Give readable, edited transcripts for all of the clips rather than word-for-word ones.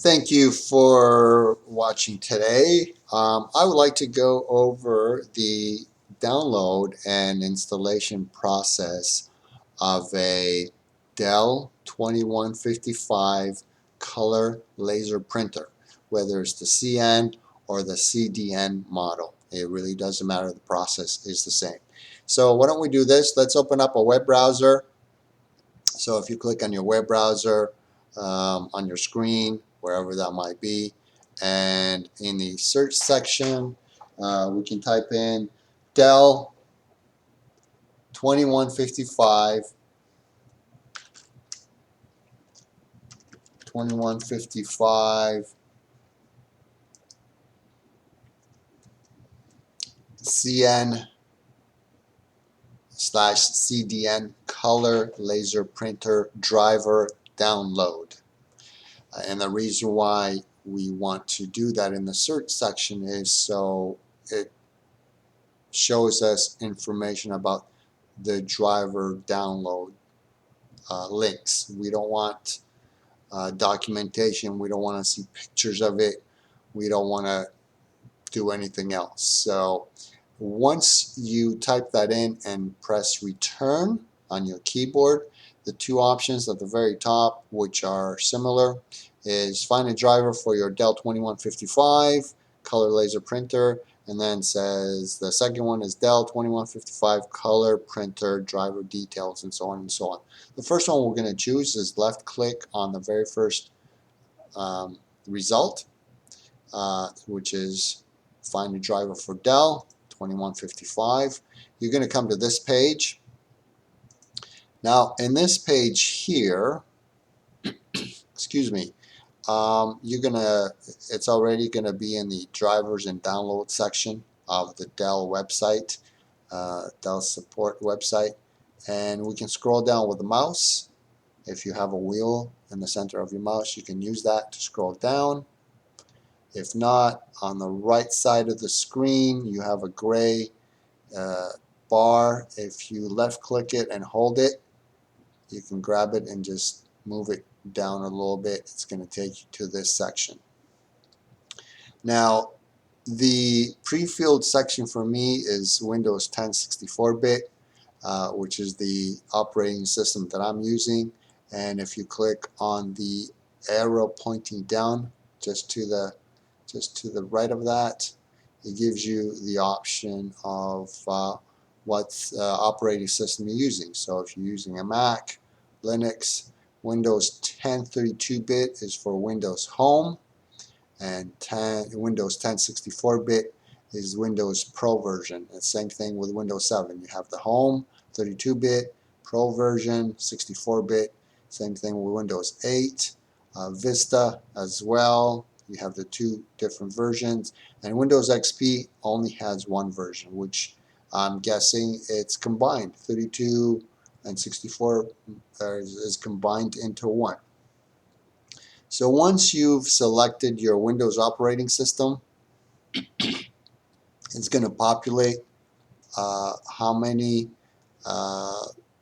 Thank you for watching today. I would like to go over the download and installation process of a Dell 2155 color laser printer, whether it's the CN or the CDN model. It really doesn't matter, the process is the same. So why don't we do this? Let's open up a web browser. So if you click on your web browser on your screen, wherever that might be, and in the search section, we can type in Dell 2155 CN / CDN color laser printer driver download. And the reason why we want to do that in the search section is so it shows us information about the driver download links. We don't want documentation. We don't want to see pictures of it. We don't want to do anything else. So once you type that in and press return on your keyboard, the two options at the very top, which are similar, is find a driver for your Dell 2155 color laser printer, and then says the second one is Dell 2155 color printer driver details, and so on and so on. The first one we're going to choose is left click on the very first result, which is find a driver for Dell 2155. You're going to come to this page. Now in this page here, excuse me, it's already gonna be in the drivers and download section of the Dell website, Dell support website, and we can scroll down with the mouse. If you have a wheel in the center of your mouse, you can use that to scroll down. If not, on the right side of the screen you have a gray bar. If you left click it and hold it, you can grab it and just move it down a little bit. It's going to take you to this section. Now the pre-filled section for me is Windows 10 64-bit, which is the operating system that I'm using. And if you click on the arrow pointing down just to the right of that, it gives you the option of what operating system you're using. So if you're using a Mac, Linux, Windows 10 32-bit is for Windows Home, and Windows 10 64-bit is Windows Pro version. And same thing with Windows 7. You have the Home 32-bit, Pro version 64-bit. Same thing with Windows 8, Vista as well. You have the two different versions, and Windows XP only has one version, which I'm guessing it's combined. 32 and 64 is combined into one. So once you've selected your Windows operating system, it's going to populate how many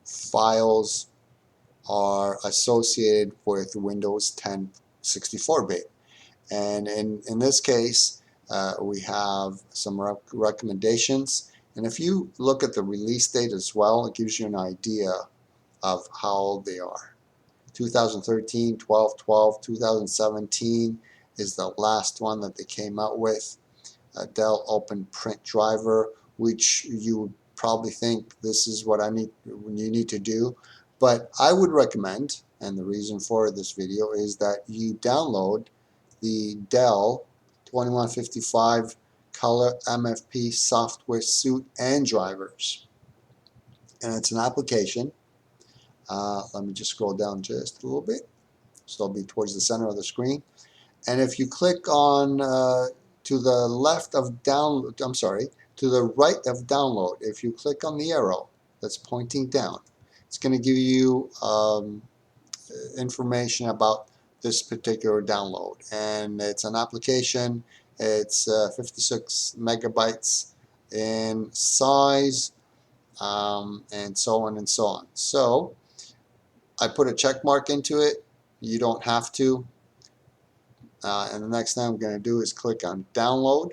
files are associated with Windows 10 64-bit. And in this case, we have some recommendations. And if you look at the release date as well, it gives you an idea of how old they are. 2013, 12, 12, 2017 is the last one that they came out with. A Dell Open Print Driver, which you would probably think this is what you need to do. But I would recommend, and the reason for this video is that you download the Dell 2155 Color MFP software suite and drivers. And it's an application. Let me just scroll down just a little bit. So it'll be towards the center of the screen. And if you click on to the left of download, to the right of download, if you click on the arrow that's pointing down, it's going to give you information about this particular download. And it's an application. It's 56 megabytes in size, and so on and so on. So I put a check mark into it. You don't have to. And the next thing I'm going to do is click on download,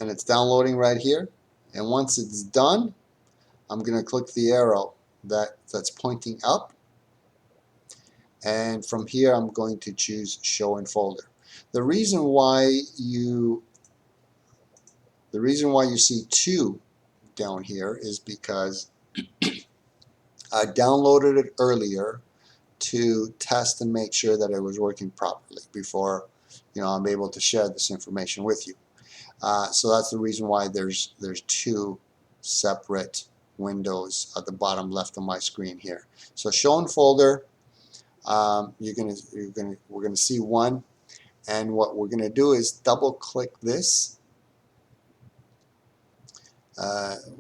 and it's downloading right here. And once it's done, I'm going to click the arrow that's pointing up, and from here I'm going to choose show in folder. The reason why you see two down here is because I downloaded it earlier to test and make sure that it was working properly before I'm able to share this information with you. So that's the reason why there's two separate windows at the bottom left of my screen here. So show in folder, we're gonna see one, and what we're gonna do is double click this.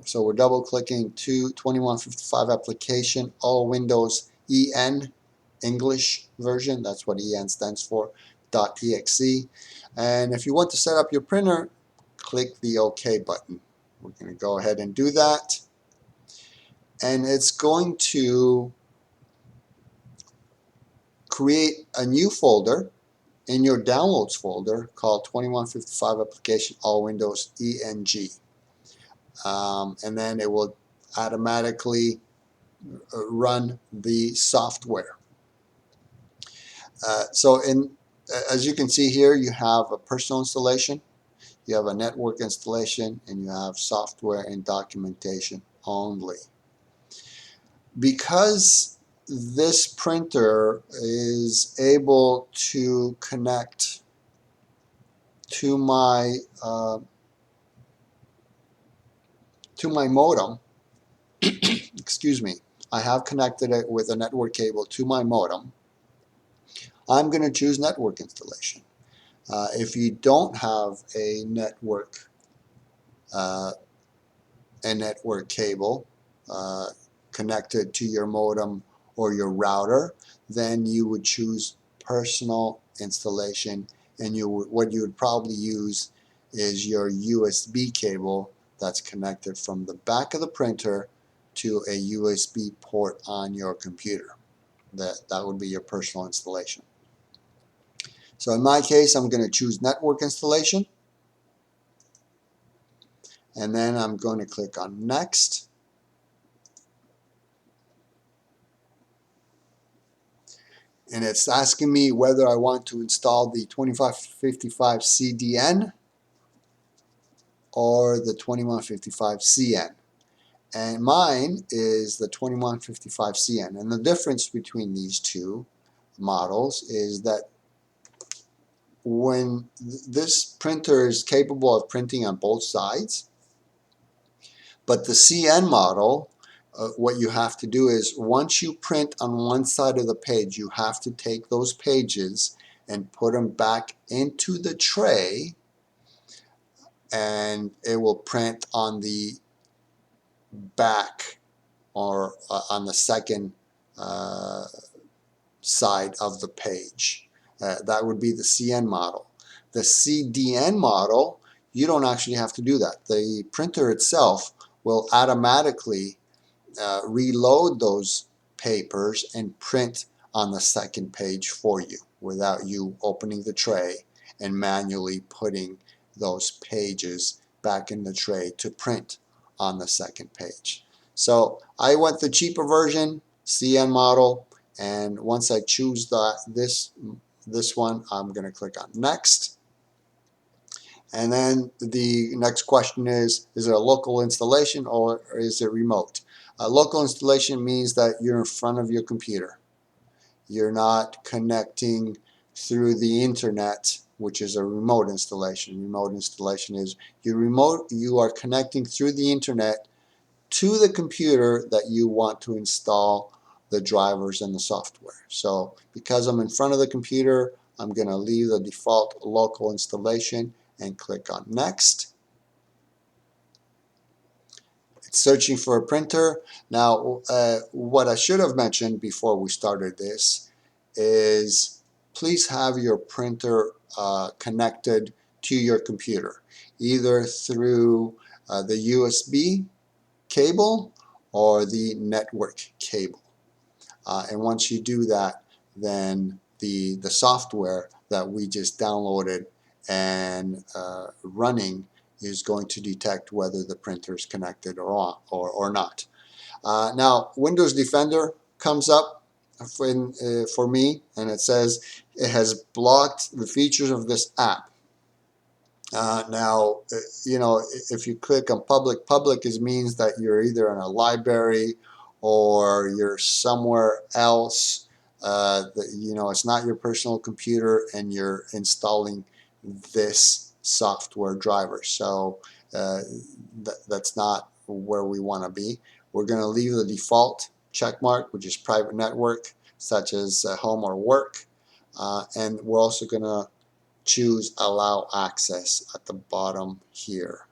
So we're double clicking to 2155 application, all Windows EN English version. That's what EN stands for, .exe. And if you want to set up your printer, click the OK button. We're going to go ahead and do that. And it's going to create a new folder in your downloads folder called 2155 application, all Windows ENG. And then it will automatically run the software. As you can see here, you have a personal installation, you have a network installation, and you have software and documentation only. Because this printer is able to connect to my modem, excuse me, I have connected it with a network cable to my modem. I'm going to choose network installation. If you don't have a network cable connected to your modem or your router, then you would choose personal installation, and what you would probably use is your USB cable that's connected from the back of the printer to a USB port on your computer. That would be your personal installation. So in my case, I'm going to choose network installation, and then I'm going to click on next. And it's asking me whether I want to install the 2555 CDN or the 2155 CN. And mine is the 2155 CN. And the difference between these two models is that when this printer is capable of printing on both sides, but the CN model, what you have to do is once you print on one side of the page, you have to take those pages and put them back into the tray, and it will print on the back or on the second side of the page. That would be the CN model. The CDN model, you don't actually have to do that. The printer itself will automatically reload those papers and print on the second page for you without you opening the tray and manually putting those pages back in the tray to print on the second page. So I went the cheaper version, CN model, and once I choose this one, I'm going to click on next. And then the next question is it a local installation or is it remote? A local installation means that you're in front of your computer. You're not connecting through the internet, which is a remote installation. Remote installation is you are connecting through the internet to the computer that you want to install the drivers and the software. So because I'm in front of the computer, I'm going to leave the default local installation and click on next. It's searching for a printer. Now, what I should have mentioned before we started this is please have your printer connected to your computer, either through the USB cable or the network cable. And once you do that, then the software that we just downloaded and running is going to detect whether the printer is connected or not. Now, Windows Defender comes up for me, and it says it has blocked the features of this app. Now, you know, if you click on public means that you're either in a library or you're somewhere else. You know, it's not your personal computer, and you're installing this software driver. So that's not where we want to be. We're going to leave the default check mark, which is private network, such as home or work, and we're also going to choose allow access at the bottom here.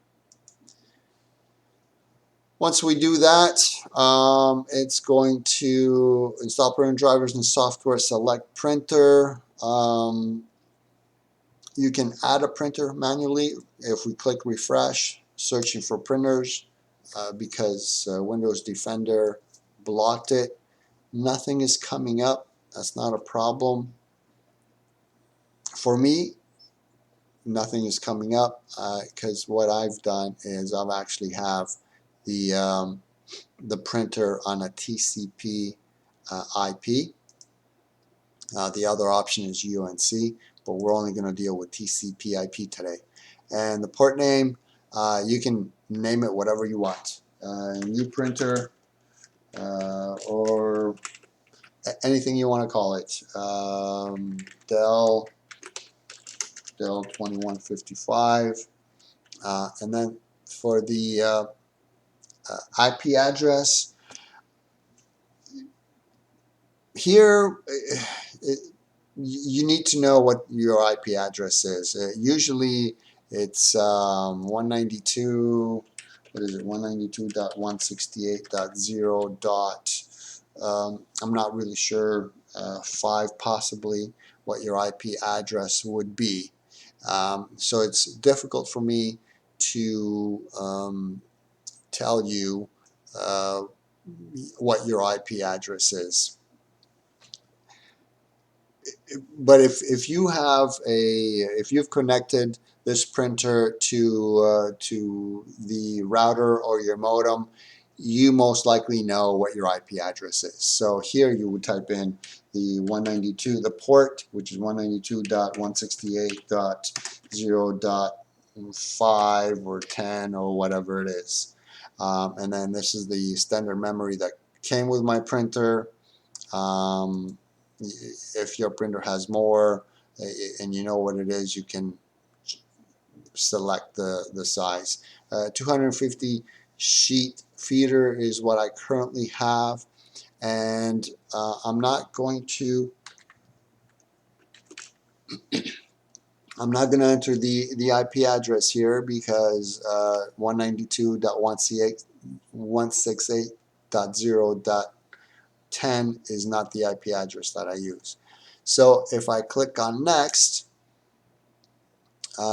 Once we do that, it's going to install printer drivers and software, select printer. You can add a printer manually if we click refresh, searching for printers, because Windows Defender blocked it. Nothing is coming up. That's not a problem. For me, nothing is coming up because what I've done is I've actually have the printer on a TCP IP. The other option is UNC, but we're only going to deal with TCP IP today. And the port name, you can name it whatever you want. New printer or anything you want to call it. Dell 2155. And then for the IP address, here you need to know what your IP address is. Usually it's 192, what is it, 192.168.0. I'm not really sure, 5 possibly, what your IP address would be. So it's difficult for me to tell you what your IP address is. But if you have if you've connected this printer to the router or your modem, you most likely know what your IP address is. So here you would type in the 192, the port, which is 192.168.0.5 or 10 or whatever it is. And then this is the standard memory that came with my printer. If your printer has more and you know what it is, you can select the size. 250 sheet feeder is what I currently have, and I'm not going to enter the IP address here because 192.168.0.10 is not the IP address that I use. So if I click on next,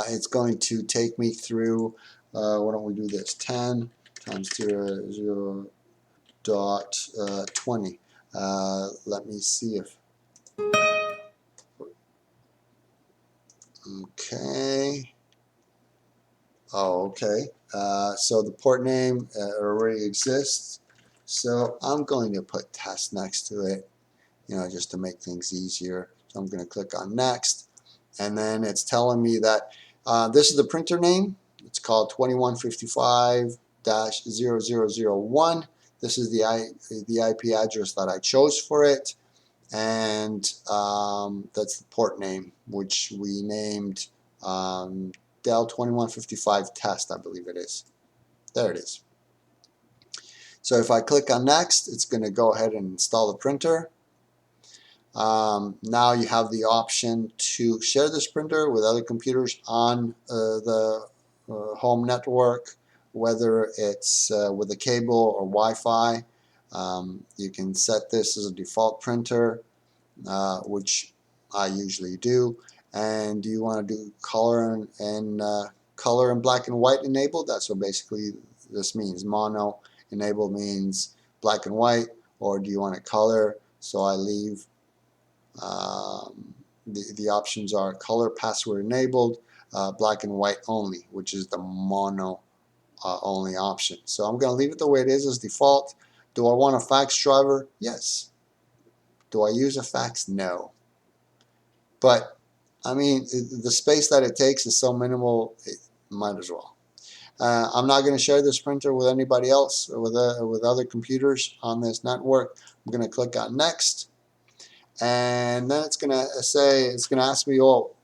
it's going to take me through, why don't we do this, 10 times 0.20. Let me see if, okay. Oh, okay. So the port name already exists. So I'm going to put test next to it, you know, just to make things easier. So I'm going to click on next. And then it's telling me that this is the printer name. It's called 2155-0001. This is the IP address that I chose for it. And that's the port name, which we named Dell 2155 test, I believe it is. There it is. So if I click on next, it's going to go ahead and install the printer. Now you have the option to share this printer with other computers on the home network, whether it's with a cable or Wi-Fi. You can set this as a default printer, which I usually do. And do you want to do color and color and black and white enabled? That's what basically this means. Mono enabled means black and white. Or do you want it color? So I leave the options are color password enabled, black and white only, which is the mono only option. So I'm going to leave it the way it is as default. Do I want a fax driver? Yes. Do I use a fax? No. But I mean, the space that it takes is so minimal, it might as well. I'm not going to share this printer with anybody else or with other computers on this network. I'm going to click on next, and then it's going to ask me, oh,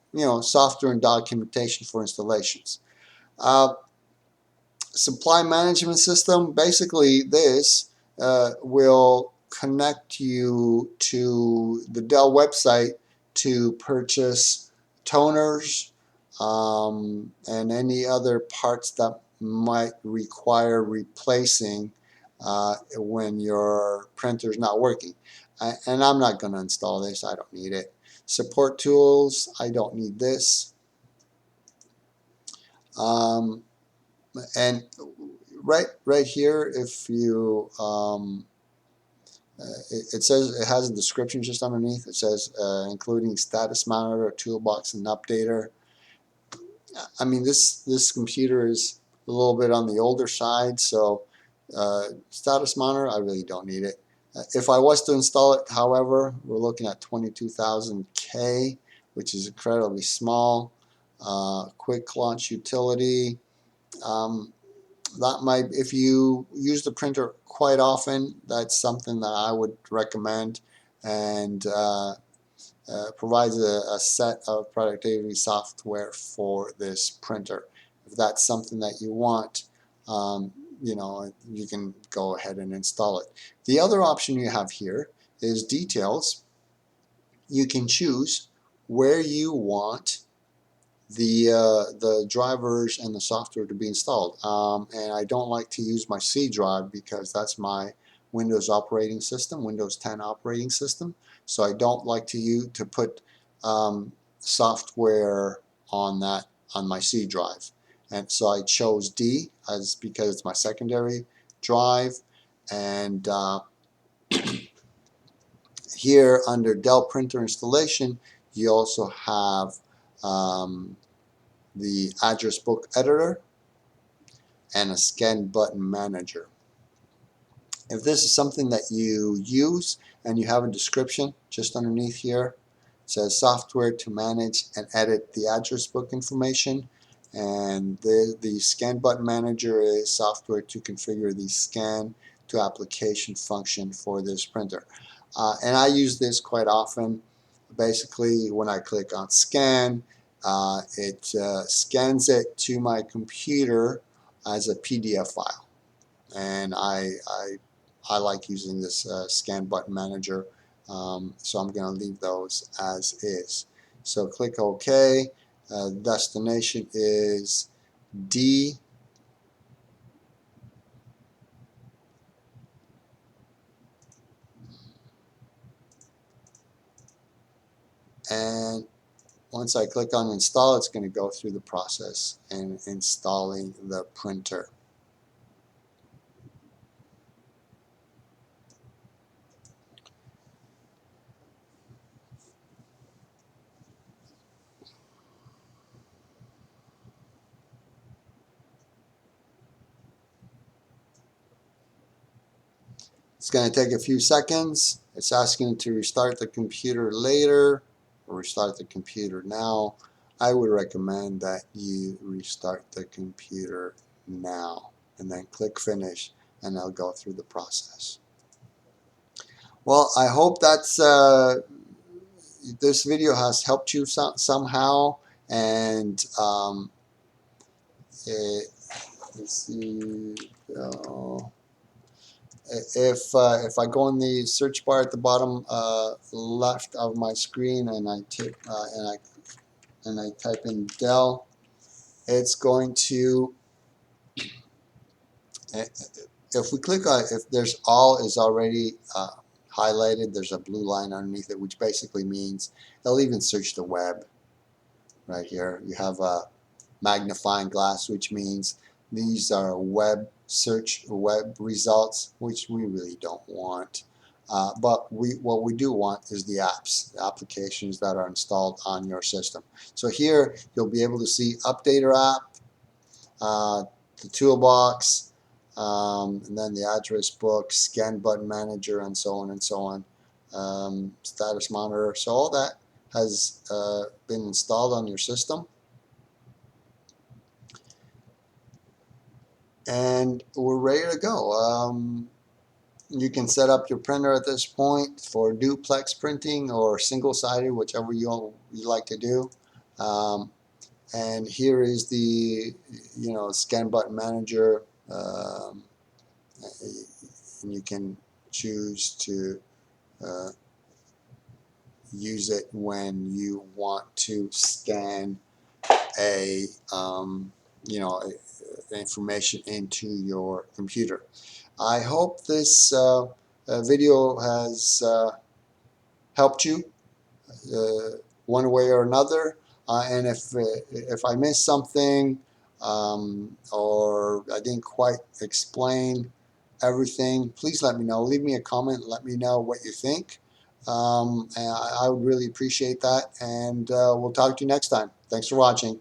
software and documentation for installations. Supply management system, basically this will connect you to the Dell website to purchase toners and any other parts that might require replacing when your printer is not working. And I'm not going to install this. I don't need it. Support tools, I don't need this. And right here, if you it says, it has a description just underneath. It says including status monitor, toolbox, and updater. I mean, this computer is a little bit on the older side, so status monitor, I really don't need it. If I was to install it, however, we're looking at 22,000K, which is incredibly small. Quick launch utility. That might, if you use the printer quite often, that's something that I would recommend, and provides a set of productivity software for this printer. If that's something that you want, you can go ahead and install it. The other option you have here is details. You can choose where you want the drivers and the software to be installed. And I don't like to use my C drive because that's my Windows operating system, Windows 10 operating system. So I don't like to put software on my C drive. And so I chose D because it's my secondary drive. And here under Dell printer installation, you also have the address book editor and a scan button manager. If this is something that you use and you have a description just underneath here, it says software to manage and edit the address book information, and the scan button manager is software to configure the scan to application function for this printer. And I use this quite often. Basically, when I click on scan, it scans it to my computer as a PDF file, and I like using this scan button manager, so I'm going to leave those as is. So click OK. Destination is D. And once I click on install, it's going to go through the process and installing the printer. It's going to take a few seconds. It's asking to restart the computer later or restart the computer now. I would recommend that you restart the computer now and then click finish, and I'll go through the process. Well, I hope that's this video has helped you somehow, and let's see. If I go in the search bar at the bottom left of my screen and I type in Dell, it's going to, if we click on, if there's all is already highlighted, there's a blue line underneath it, which basically means they'll even search the web. Right here you have a magnifying glass, which means these are web search, web results, which we really don't want. But what we do want is the apps, the applications that are installed on your system. So here you'll be able to see Updater app, the toolbox, and then the address book, scan button manager, and so on and so on. Status monitor. So all that has been installed on your system, and we're ready to go. You can set up your printer at this point for duplex printing or single-sided, whichever you like to do. And here is the scan button manager, and you can choose to uh, use it when you want to scan a information into your computer. I hope this video has helped you one way or another. And if I missed something, or I didn't quite explain everything, please let me know. Leave me a comment. Let me know what you think. And I would really appreciate that. And we'll talk to you next time. Thanks for watching.